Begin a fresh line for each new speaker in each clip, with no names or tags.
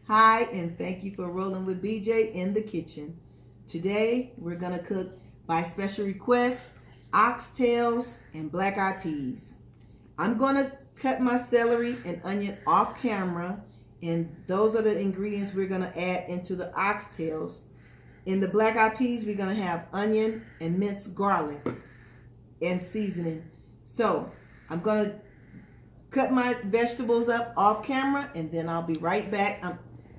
Hi, and thank you for rolling with BJ in the kitchen. Today, we're gonna cook, by special request, oxtails and black-eyed peas. I'm gonna cut my celery and onion off camera, and those are the ingredients we're gonna add into the oxtails. In the black-eyed peas, we're gonna have onion and minced garlic and seasoning. So, I'm gonna cut my vegetables up off camera, and then I'll be right back.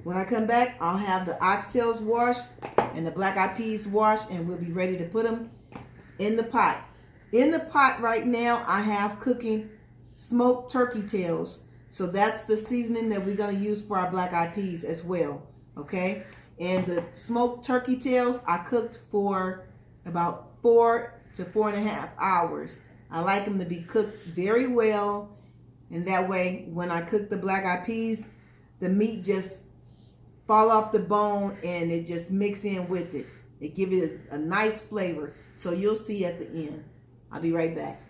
When I come back, I'll have the oxtails washed and the black-eyed peas washed, and we'll be ready to put them in the pot. In the pot right now, I have cooking smoked turkey tails. So that's the seasoning that we're going to use for our black-eyed peas as well. Okay? And the smoked turkey tails, I cooked for about 4 to 4.5 hours. I like them to be cooked very well. And that way, when I cook the black-eyed peas, the meat just fall off the bone and it just mix in with it. It gives it a nice flavor. So you'll see at the end. I'll be right back.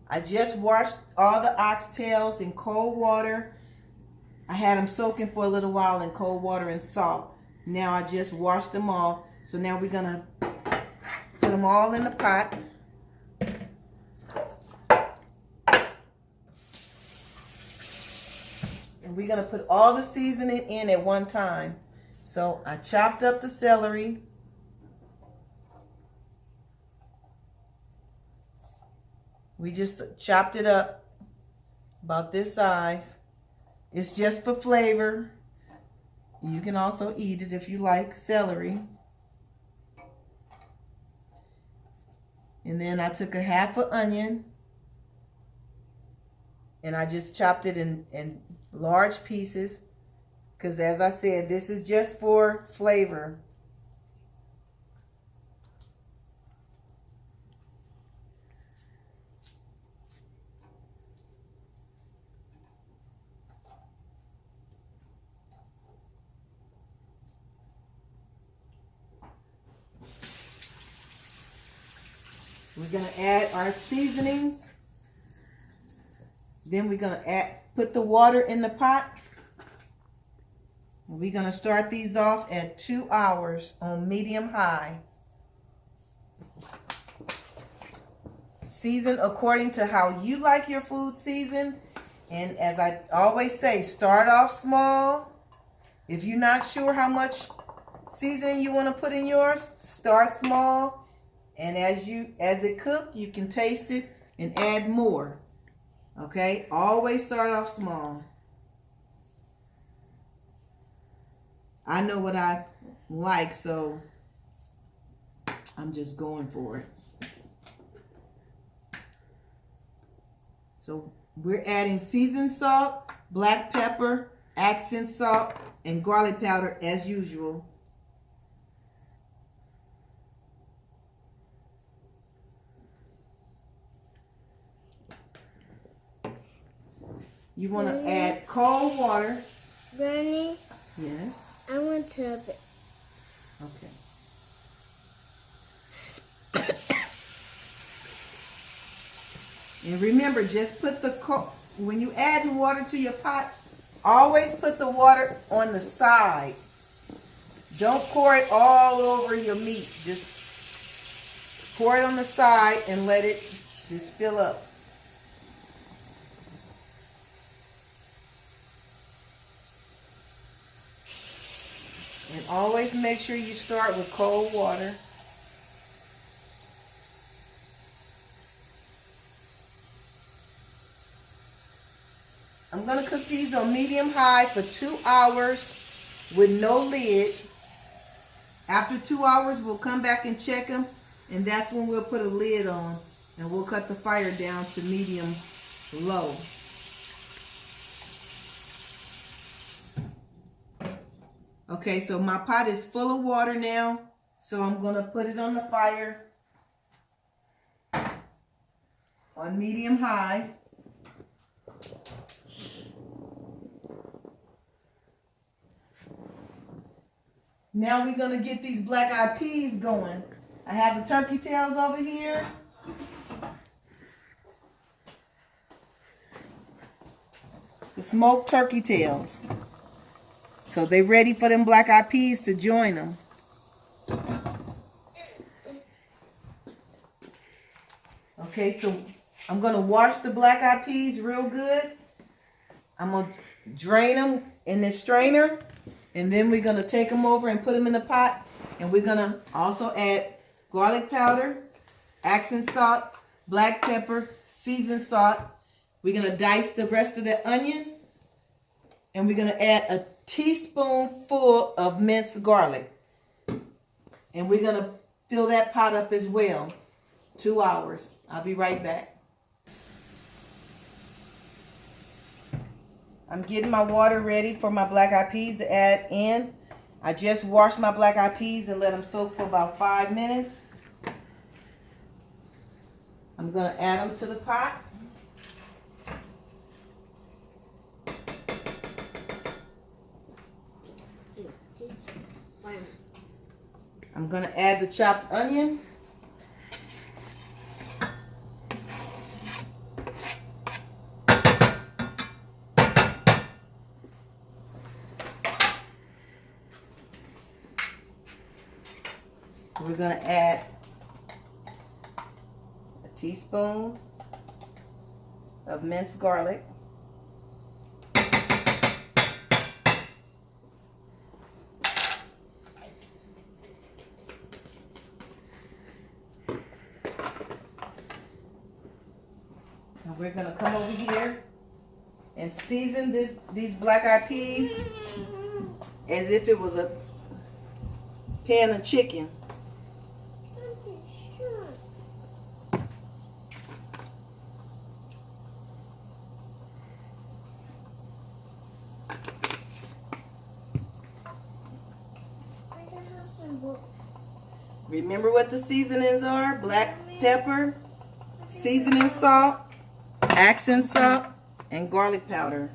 I just washed all the oxtails in cold water. I had them soaking for a little while in cold water and salt. Now I just washed them off. So now we're gonna put them all in the pot. We're going to put all the seasoning in at one time. So I chopped up the celery. We just chopped it up about this size. It's just for flavor. You can also eat it if you like celery. And then I took a half an onion and I just chopped it in large pieces, because as I said, this is just for flavor. We're going to add our seasonings. Then we're going to put the water in the pot. We're going to start these off at 2 hours on medium high. Season according to how you like your food seasoned. And as I always say, start off small. If you're not sure how much seasoning you want to put in yours, start small. And as it cooks, you can taste it and add more. Okay, always start off small. I know what I like, so I'm just going for it. So we're adding seasoned salt, black pepper, accent salt, and garlic powder as usual. You want to add cold water.
Granny?
Yes?
I want to...
Okay. And remember, just put when you add water to your pot, always put the water on the side. Don't pour it all over your meat. Just pour it on the side and let it just fill up. And always make sure you start with cold water. I'm going to cook these on medium high for 2 hours with no lid. After 2 hours, we'll come back and check them, and that's when we'll put a lid on, and we'll cut the fire down to medium low. Okay, so my pot is full of water now, so I'm going to put it on the fire on medium high. Now we're going to get these black-eyed peas going. I have the turkey tails over here. the smoked turkey tails. So they ready for them black-eyed peas to join them. Okay, so I'm going to wash the black-eyed peas real good. I'm going to drain them in this strainer. And then we're going to take them over and put them in the pot. And we're going to also add garlic powder, accent salt, black pepper, seasoned salt. We're going to dice the rest of the onion. And we're going to add a teaspoonful of minced garlic. And we're going to fill that pot up as well. 2 hours. I'll be right back. I'm getting my water ready for my black-eyed peas to add in. I just washed my black-eyed peas and let them soak for about 5 minutes. I'm going to add them to the pot. I'm going to add the chopped onion. We're going to add a teaspoon of minced garlic. And we're going to come over here and season these black-eyed peas as if it was a pan of chicken. Remember what the seasonings are: black pepper, seasoning salt, accent salt, and garlic powder.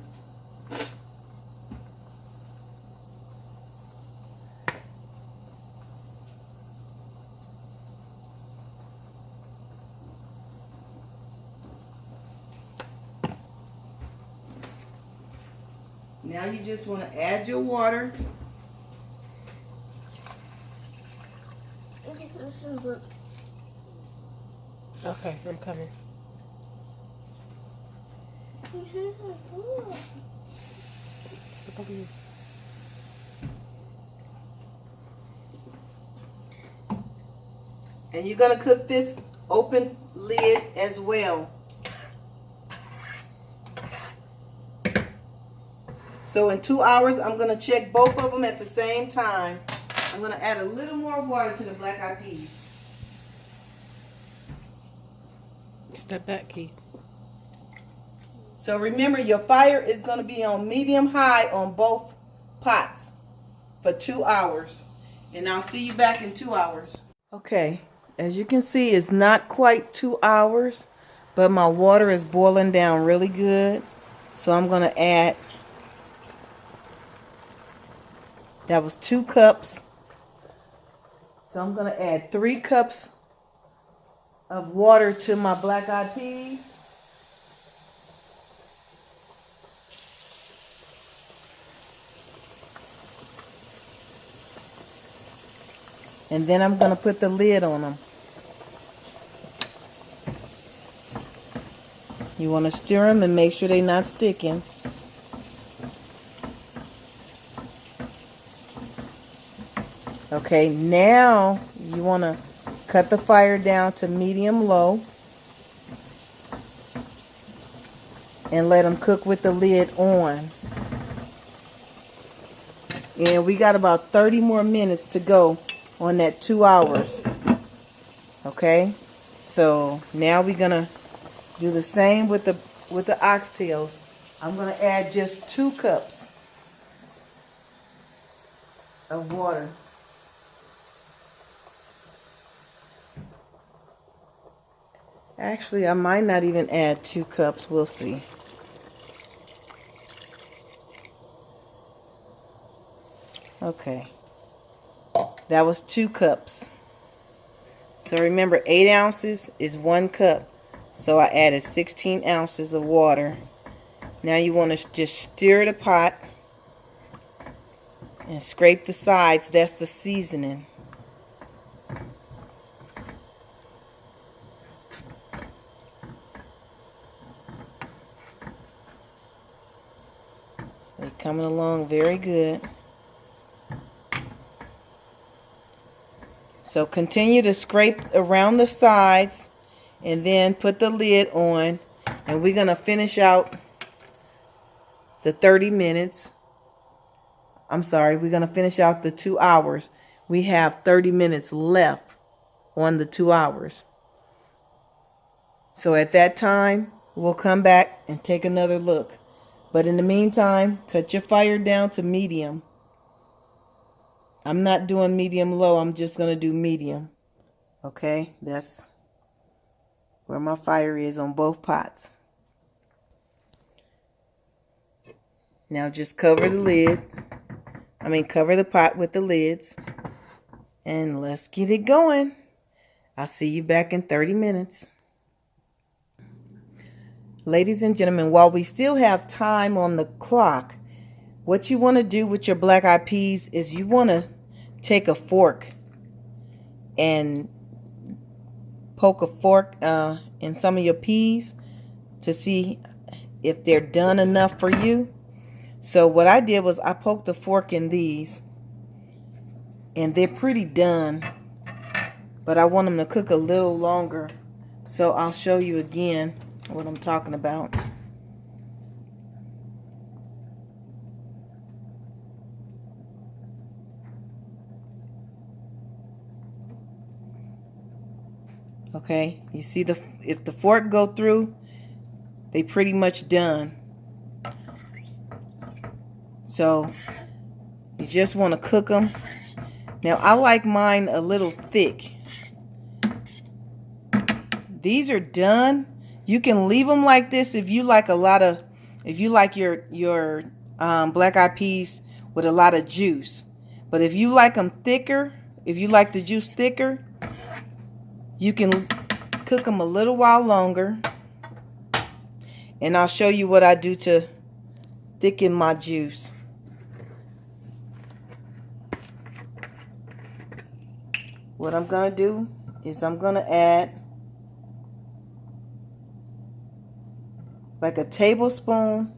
Now you just want to add your water.
Okay, I'm coming.
And you're going to cook this open lid as well. So in 2 hours, I'm going to check both of them at the same time. I'm going to add a little more water to the black-eyed peas.
Step back, Keith.
So remember, your fire is going to be on medium-high on both pots for 2 hours. And I'll see you back in 2 hours. Okay, as you can see, it's not quite 2 hours, but my water is boiling down really good. So I'm going to add, that was 2 cups. So I'm going to add 3 cups of water to my black-eyed peas. And then I'm going to put the lid on them. You want to stir them and make sure they're not sticking. Okay, now you want to cut the fire down to medium-low and let them cook with the lid on. And we got about 30 more minutes to go on that 2 hours. Okay, so now we're gonna do the same with the oxtails. I'm gonna add just 2 cups of water. Actually, I might not even add 2 cups. We'll see. Okay. That was 2 cups. So remember, 8 ounces is 1 cup. So I added 16 ounces of water. Now you want to just stir the pot and scrape the sides. That's the seasoning. They're coming along very good. So continue to scrape around the sides and then put the lid on, and we're going to finish out the 30 minutes. I'm sorry, we're going to finish out the 2 hours. We have 30 minutes left on the 2 hours. So at that time, we'll come back and take another look. But in the meantime, cut your fire down to medium. I'm not doing medium low, I'm just going to do medium. Okay, that's where my fire is on both pots. Now just cover the lid. Cover the pot with the lids. And let's get it going. I'll see you back in 30 minutes. Ladies and gentlemen, while we still have time on the clock, what you want to do with your black-eyed peas is you want to take a fork and poke a fork in some of your peas to see if they're done enough for you. So what I did was I poked a fork in these, and they're pretty done, but I want them to cook a little longer. So I'll show you again what I'm talking about. Okay, you see if the fork go through, they pretty much done. So you just want to cook them. Now I like mine a little thick. These are done. You can leave them like this if you like your black-eyed peas with a lot of juice. But if you like them thicker, if you like the juice thicker, you can cook them a little while longer. And I'll show you what I do to thicken my juice. What I'm going to do is I'm going to add like a tablespoon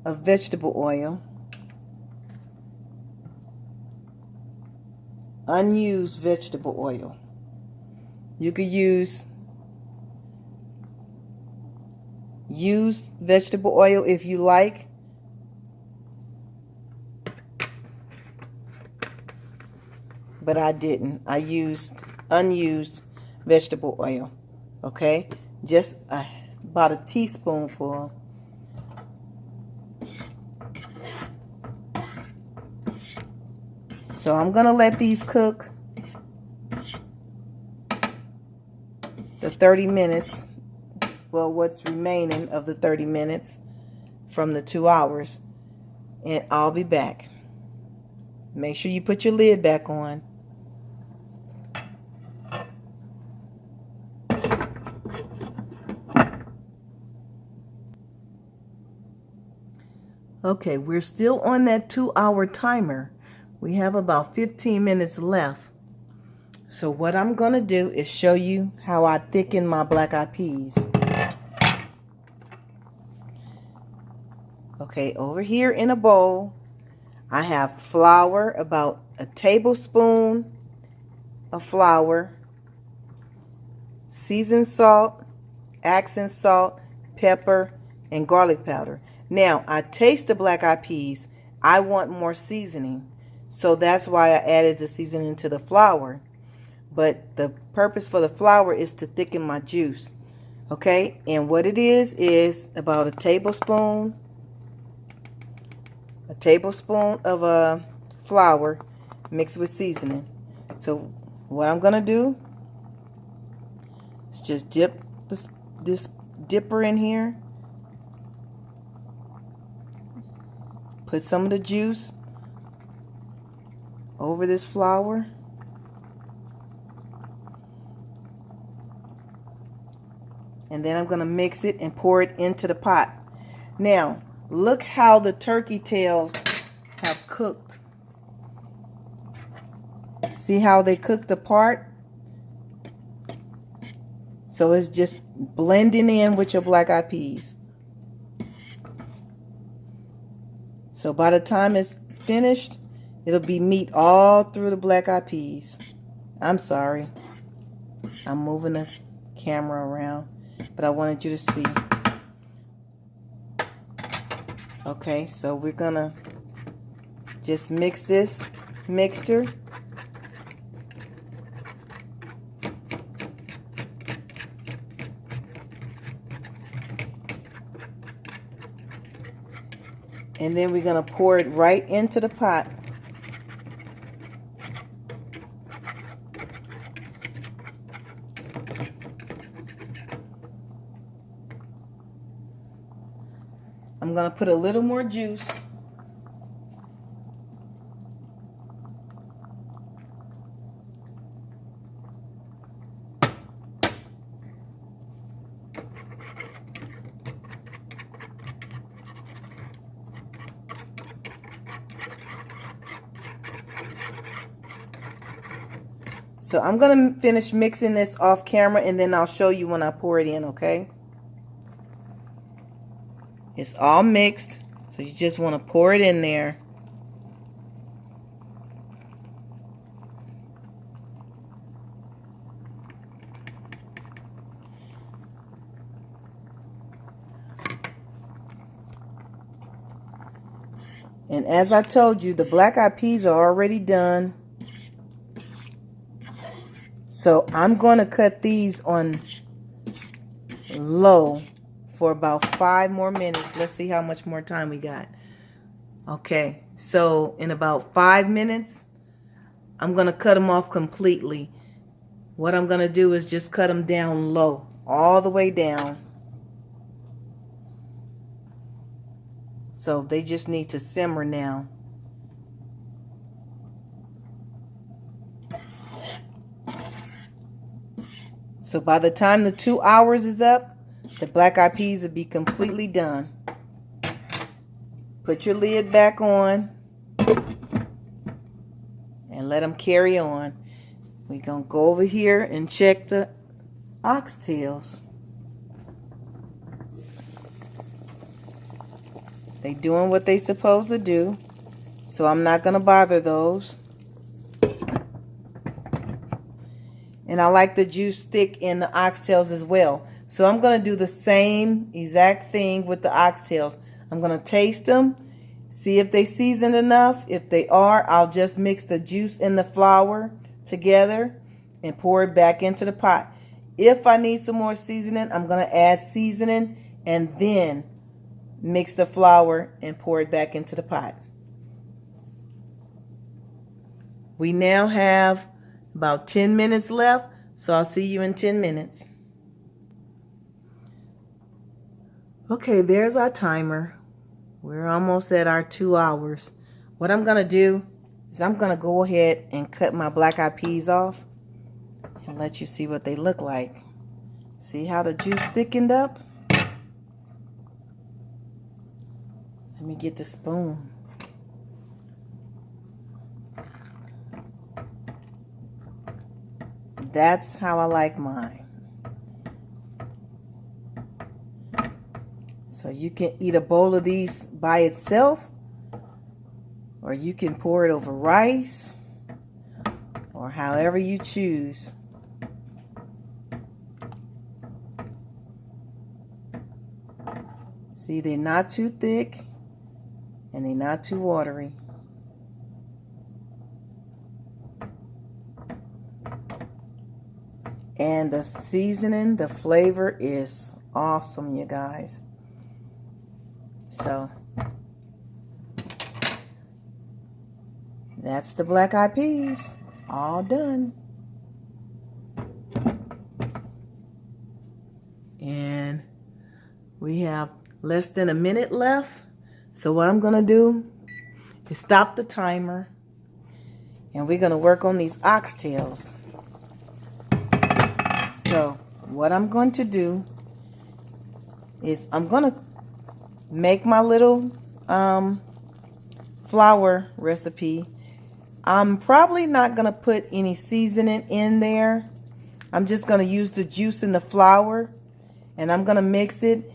of vegetable oil, unused vegetable oil. You could use used vegetable oil if you like. But I didn't. I used unused vegetable oil. Okay? Just about a teaspoonful. So I'm going to let these cook the 30 minutes. Well, what's remaining of the 30 minutes from the 2 hours. And I'll be back. Make sure you put your lid back on. Okay, we're still on that 2-hour timer. We have about 15 minutes left. So what I'm going to do is show you how I thicken my black-eyed peas. Okay, over here in a bowl, I have flour, about a tablespoon of flour, seasoned salt, accent salt, pepper, and garlic powder. Now, I taste the black-eyed peas. I want more seasoning, so that's why I added the seasoning to the flour. But the purpose for the flour is to thicken my juice. Okay, and what it is about a tablespoon of flour mixed with seasoning. So what I'm gonna do is just dip this dipper in here, put some of the juice over this flour, and then I'm gonna mix it and pour it into the pot. Now, look how the turkey tails have cooked. See how they cooked apart? So it's just blending in with your black-eyed peas. So by the time it's finished, it'll be meat all through the black-eyed peas. I'm sorry. I'm moving the camera around, but I wanted you to see. Okay, so we're gonna just mix this mixture. And then we're gonna pour it right into the pot. I'm going to put a little more juice. So I'm going to finish mixing this off camera, and then I'll show you when I pour it in, okay? It's all mixed, so you just want to pour it in there. And as I told you, the black-eyed peas are already done. So I'm going to cut these on low for about 5 more minutes. Let's see how much more time we got. Okay, so in about 5 minutes, I'm going to cut them off completely. What I'm going to do is just cut them down low, all the way down. So they just need to simmer now. So by the time the 2 hours is up, the black-eyed peas will be completely done. Put your lid back on and let them carry on. We're going to go over here and check the oxtails. They doing what they supposed to do, so I'm not going to bother those. And I like the juice thick in the oxtails as well. So I'm going to do the same exact thing with the oxtails. I'm going to taste them, see if they seasoned enough. If they are, I'll just mix the juice and the flour together and pour it back into the pot. If I need some more seasoning, I'm going to add seasoning and then mix the flour and pour it back into the pot. We now have about 10 minutes left, so I'll see you in 10 minutes. Okay, there's our timer. We're almost at our 2 hours. What I'm going to do is I'm going to go ahead and cut my black-eyed peas off and let you see what they look like. See how the juice thickened up? Let me get the spoon. That's how I like mine. So you can eat a bowl of these by itself, or you can pour it over rice, or however you choose. See, they're not too thick and they're not too watery. And the seasoning, the flavor is awesome, you guys. So that's the black-eyed peas, all done. And we have less than a minute left. So what I'm gonna do is stop the timer, and we're gonna work on these oxtails. So what I'm going to do is I'm gonna make my little flour recipe. I'm probably not going to put any seasoning in there. I'm just going to use the juice in the flour, and I'm going to mix it,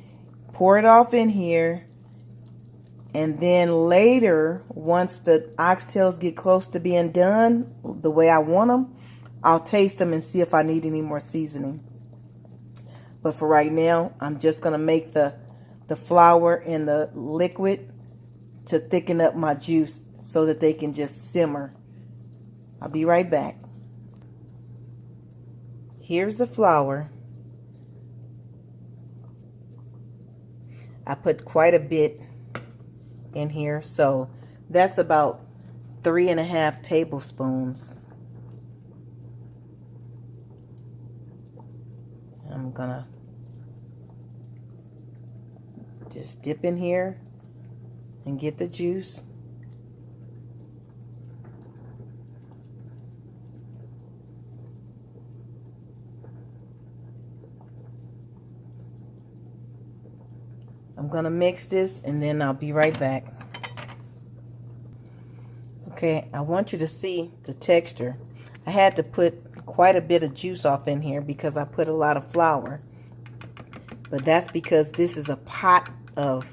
pour it off in here, and then later, once the oxtails get close to being done the way I want them, I'll taste them and see if I need any more seasoning. But for right now, I'm just going to make the flour and the liquid to thicken up my juice so that they can just simmer. I'll be right back. Here's the flour. I put quite a bit in here, so that's about 3.5 tablespoons. I'm gonna just dip in here and get the juice. I'm gonna mix this and then I'll be right back. Okay, I want you to see the texture. I had to put quite a bit of juice off in here because I put a lot of flour. But that's because this is a pot of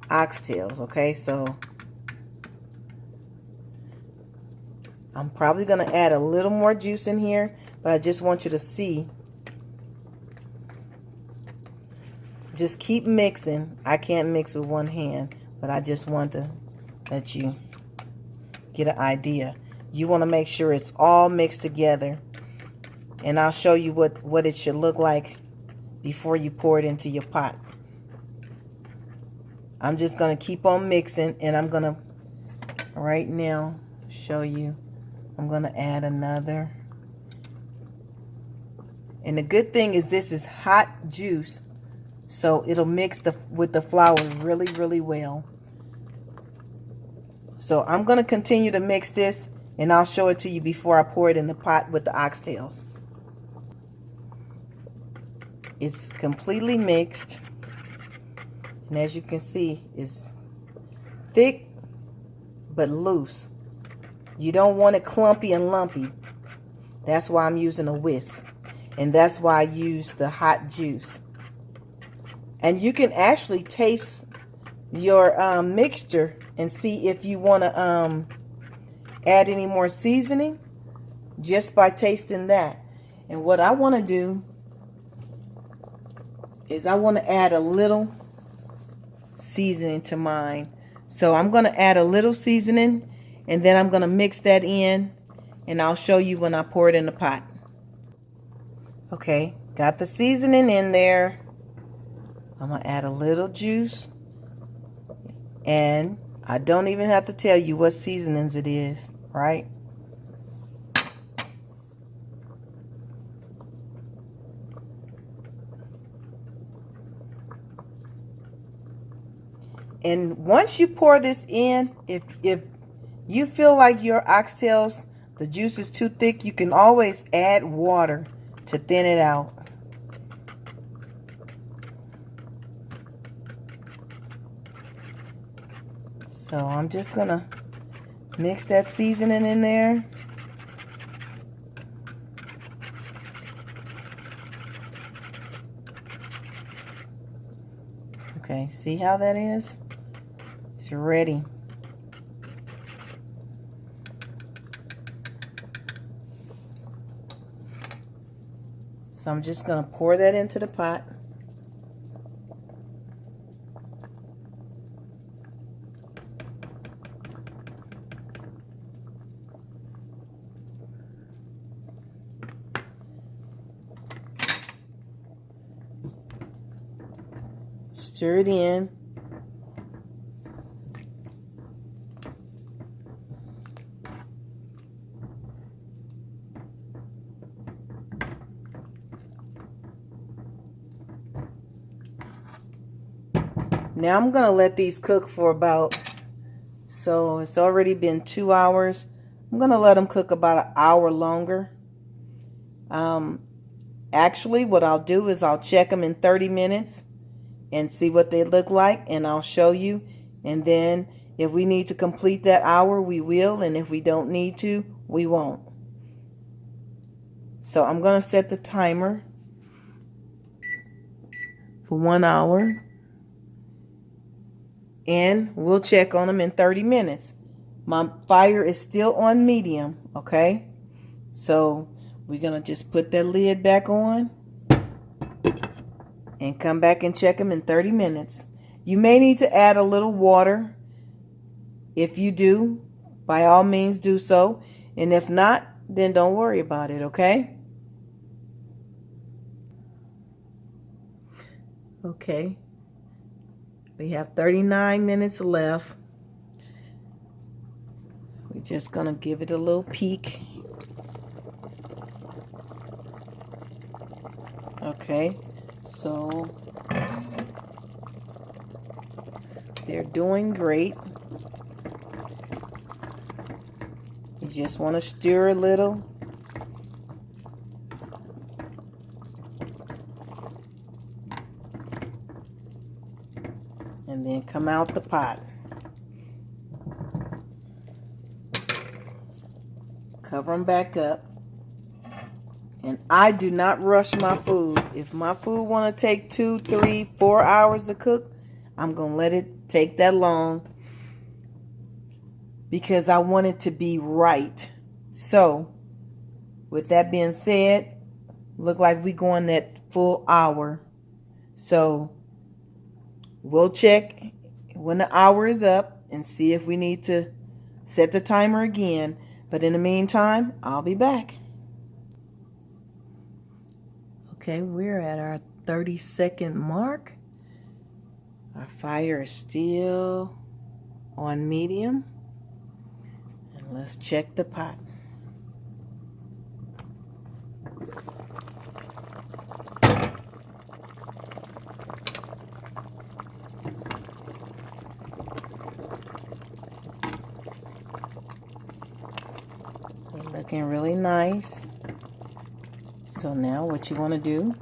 oxtails, okay? So I'm probably gonna add a little more juice in here, but I just want you to see. Just keep mixing. I can't mix with one hand, but I just want to let you get an idea. You want to make sure it's all mixed together, and I'll show you what it should look like before you pour it into your pot. I'm just going to keep on mixing, and I'm going to right now show you. I'm going to add another. And the good thing is this is hot juice, so it'll mix with the flour really, really well. So I'm going to continue to mix this, and I'll show it to you before I pour it in the pot with the oxtails. It's completely mixed, and as you can see, it's thick but loose. You don't want it clumpy and lumpy. That's why I'm using a whisk, and that's why I use the hot juice. And you can actually taste your mixture and see if you want to add any more seasoning just by tasting that. And what I want to do is I want to add a little seasoning to mine. So I'm going to add a little seasoning, and then I'm going to mix that in, and I'll show you when I pour it in the pot. Okay, got the seasoning in there. I'm going to add a little juice, and I don't even have to tell you what seasonings it is, right? And once you pour this in, if you feel like your oxtails, the juice is too thick, you can always add water to thin it out. So I'm just gonna mix that seasoning in there. Okay, see how that is? It's ready. So I'm just gonna pour that into the pot. Stir it in. Now I'm going to let these cook for about, so it's already been 2 hours. I'm going to let them cook about an hour longer. Actually, what I'll do is I'll check them in 30 minutes. and see what they look like, and I'll show you. And then if we need to complete that hour, we will, and if we don't need to, we won't. So I'm going to set the timer for 1 hour, and we'll check on them in 30 minutes. My fire is still on medium, okay? So we're going to just put that lid back on and come back and check them in 30 minutes. You may need to add a little water. If you do, by all means do so. And if not, then don't worry about it, okay? Okay. We have 39 minutes left. We're just going to give it a little peek. Okay. So they're doing great. You just want to stir a little. And then come out the pot. Cover them back up. And I do not rush my food. If my food want to take 2, 3, 4 hours to cook, I'm going to let it take that long, because I want it to be right. So, with that being said, look like we going that full hour. So, we'll check when the hour is up and see if we need to set the timer again. But in the meantime, I'll be back. Okay, we're at our 30-second mark. Our fire is still on medium. And let's check the pot. They're looking really nice. So now what you want to do,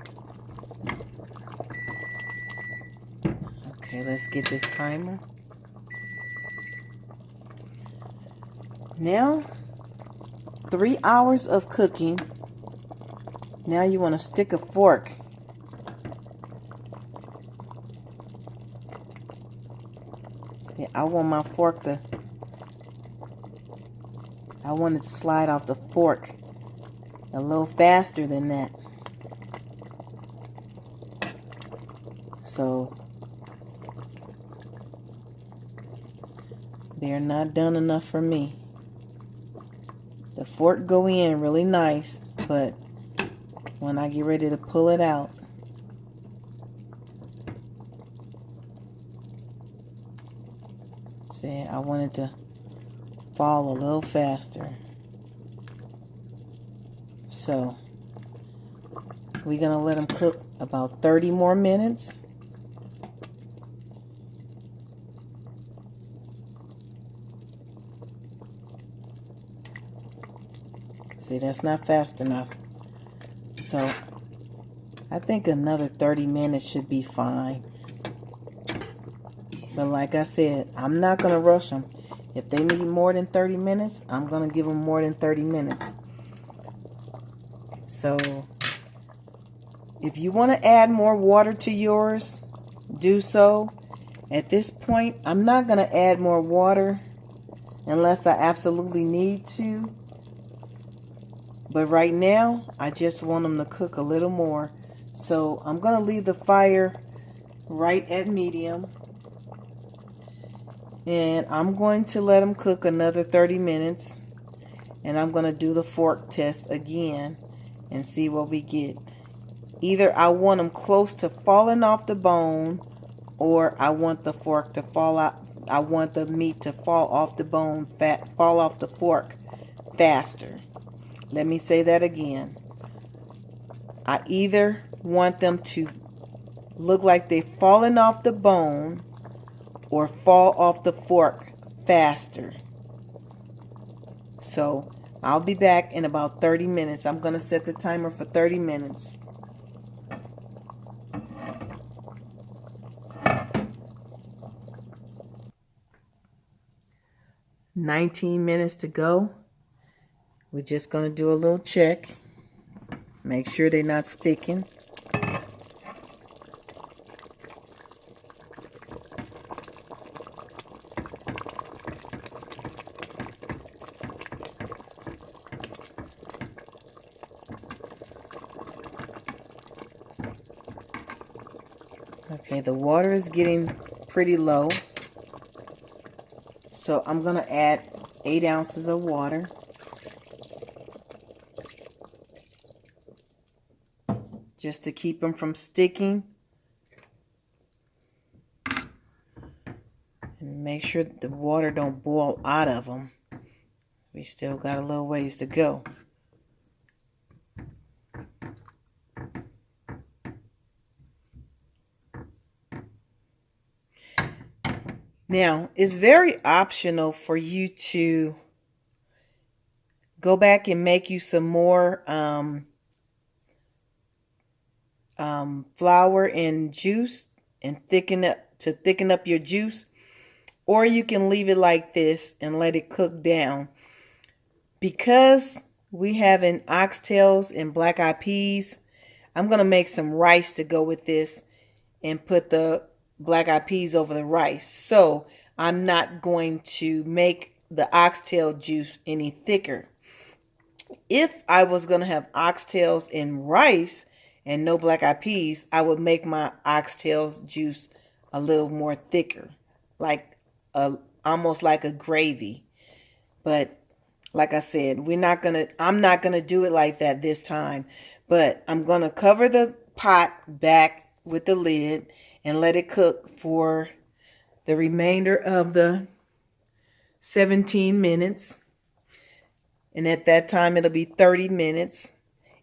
okay, let's get this timer. Now, 3 hours of cooking. Now you want to stick a fork. See, I want my fork to, I want it to slide off the fork a little faster than that. So they're not done enough for me. The fork go in really nice, but when I get ready to pull it out, see, I want it to fall a little faster. So we're going to let them cook about 30 more minutes. See, that's not fast enough. So I think another 30 minutes should be fine. But like I said, I'm not going to rush them. If they need more than 30 minutes, I'm going to give them more than 30 minutes. So if you want to add more water to yours, do so. At this point, I'm not going to add more water unless I absolutely need to. But right now, I just want them to cook a little more. So I'm going to leave the fire right at medium. And I'm going to let them cook another 30 minutes. And I'm going to do the fork test again and see what we get. Either I want them close to falling off the bone, or I want the fork to fall out. I want the meat to fall off the bone, fall off the fork faster. Let me say that again. I either want them to look like they've fallen off the bone or fall off the fork faster. So I'll be back in about 30 minutes. I'm going to set the timer for 30 minutes. 19 minutes to go. We're just going to do a little check. Make sure they're not sticking. Okay, the water is getting pretty low. So I'm going to add 8 ounces of water. Just to keep them from sticking. And make sure that the water don't boil out of them. We still got a little ways to go. Now, it's very optional for you to go back and make you some more flour and juice and thicken up your juice, or you can leave it like this and let it cook down. Because we have an oxtails and black eyed peas, I'm gonna make some rice to go with this and put the black eyed peas over the rice. So I'm not going to make the oxtail juice any thicker. If I was going to have oxtails and rice and no black eyed peas, I would make my oxtails juice a little more thicker, like almost like a gravy. But like I said, I'm not gonna do it like that this time. But I'm gonna cover the pot back with the lid and let it cook for the remainder of the 17 minutes. And at that time, it'll be 30 minutes.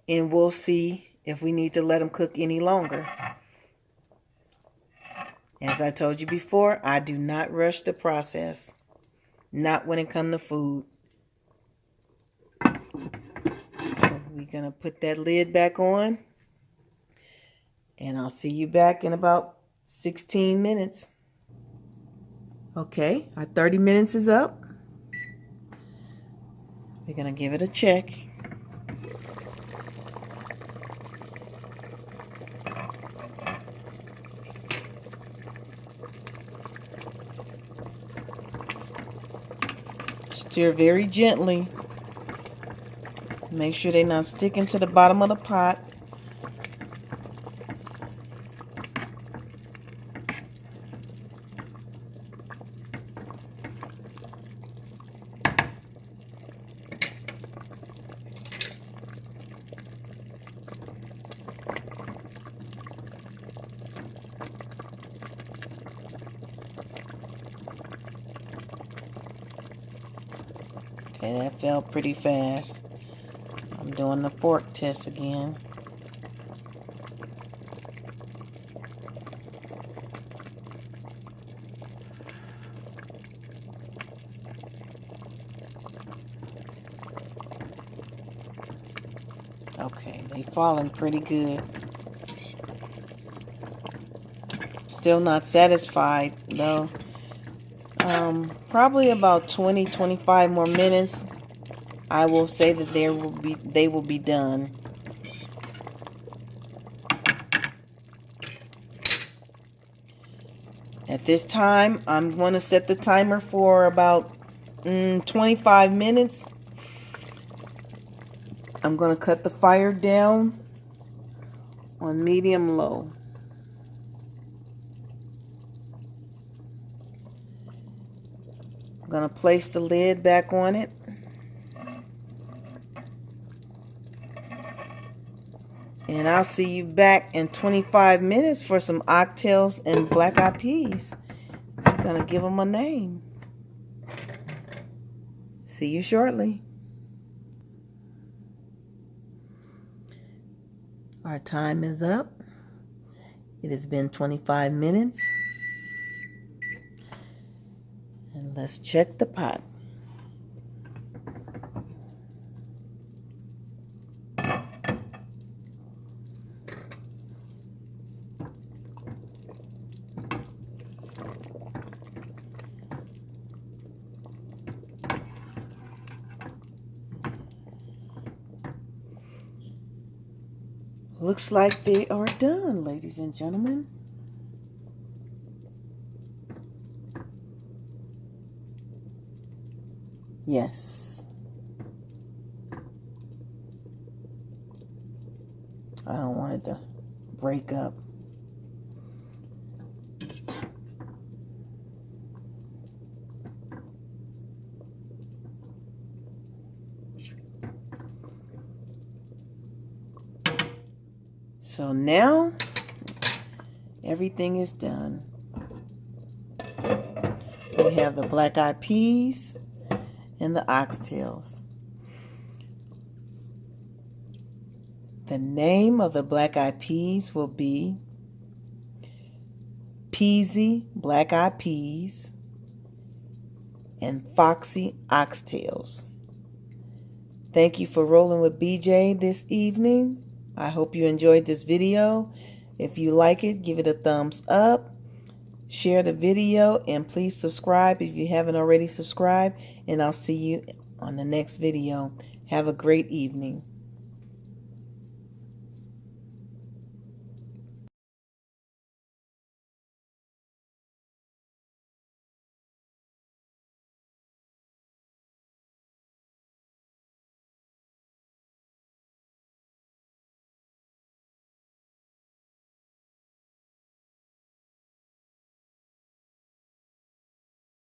And we'll see if we need to let them cook any longer. As I told you before, I do not rush the process. Not when it comes to food. So we're going to put that lid back on. And I'll see you back in about 16 minutes. Okay, our 30 minutes is up. We're going to give it a check. Stir very gently. Make sure they're not sticking to the bottom of the pot. Okay, that fell pretty fast. I'm doing the fork test again. Okay, they falling pretty good. Still not satisfied though. Probably about 20-25 more minutes. I will say that they will be done. At this time, I'm going to set the timer for about 25 minutes. I'm going to cut the fire down on medium low. I'm going to place the lid back on it. And I'll see you back in 25 minutes for some oxtails and black eyed peas. I'm going to give them a name. See you shortly. Our time is up. It has been 25 minutes. And let's check the pot. Looks like they are done, ladies and gentlemen. Yes. I don't want it to break up. So now everything is done. We have the black-eyed peas and the oxtails. The name of the black-eyed peas will be Peasy Black-Eyed Peas and Foxy Oxtails. Thank you for rolling with BJ this evening. I hope you enjoyed this video. If you like it, give it a thumbs up. Share the video and please subscribe if you haven't already subscribed. And I'll see you on the next video. Have a great evening.